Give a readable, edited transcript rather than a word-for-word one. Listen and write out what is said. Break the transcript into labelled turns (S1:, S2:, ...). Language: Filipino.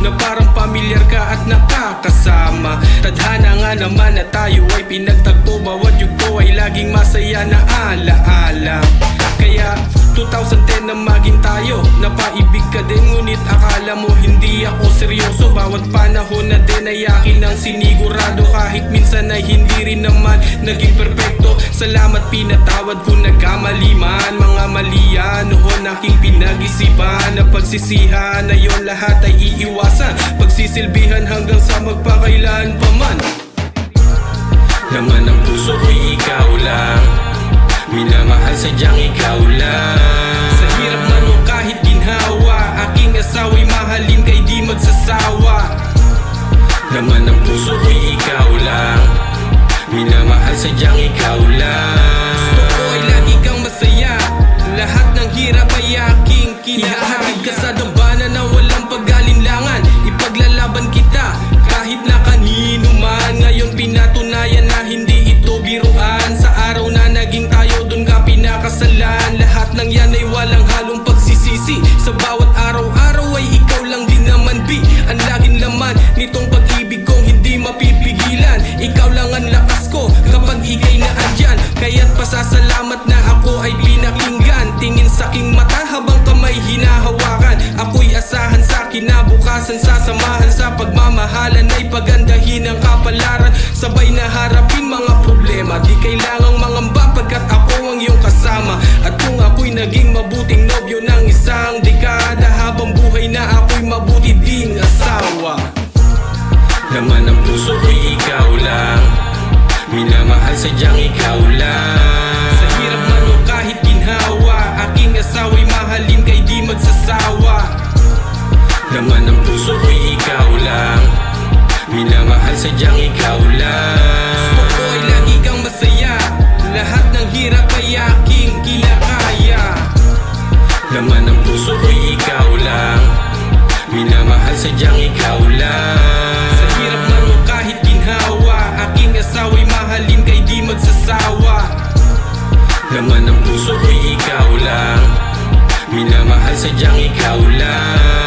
S1: na parang pamilyar ka at nakakasama. Tadhana nga naman na tayo ay pinagtagpo, bawat yugto ay laging masaya na alaala. Kaya 2010 na maging tayo, napaibig ka din ngunit akala mo hindi ako seryoso. Bawat panahon na din ay akin ang sinigurado, kahit minsan ay hindi rin naman naging perfecto. Salamat pinatawad kung nagkamali man, mga malian noon aking pinag-isipan. Na pagsisihan na yon lahat ay iiwasan, pagsisilbihan hanggang sa magpakailan pa man. Laman ng puso ko'y ikaw lang, minamahal sadyang ikaw lang. Sa hirap man o kahit ginhawa, aking asawa'y mahalin kay di magsasawa. Laman ng puso ko'y ikaw lang, minamahal sadyang ikaw lang. Gusto ko ay lagi kang masaya, lahat ng hirap ay aking kinahatid ka sa dambana na walang pag-alinlangan. Ipaglalaban kita kahit na kanino man. Ngayon pinatunayan na hindi ito biruan. Sa araw na naging tayo dun ka pinakasalan. Lahat ng yan ay walang halong pagsisisi, sa bawat araw-araw ay ikaw lang din naman bi. Ang laging laman nitong pag-ibig kong hindi mapipigilan. Ikaw lang ang lakas ko kapag ika'y naandyan, kaya't pasasalamat na ako ay pinakinggan. Tingin sa aking mata habang kamay hinahawakan, ako'y asahan sa kinabukasan. Sasamahan sa pagmamahalan ay pagandahin ang kapalaran. Sabay na harapin mga problema, di kailangang mangamba pagkat ako ang iyong kasama. At kung ako'y naging mabuting nobyo ng isang dekada, habang buhay na ako'y mabuti ding asawa. Laman ng puso ko'y ikaw lang, minamahal sadyang ikaw lang. Sa hirap man o kahit ginhawa, aking asawa'y mahalin kay di magsasawa. Laman ng puso ko'y ikaw lang, minamahal sadyang ikaw lang. Gusto ko ay lagi kang masaya, lahat ng hirap ay aking kinakaya. Laman ng puso ko'y ikaw lang, minamahal sadyang ikaw lang. Sa hirap man o kahit ginhawa, aking asawa'y mahalin kay di magsasawa. Laman ng puso ko'y ikaw lang, minamahal sadyang ikaw lang.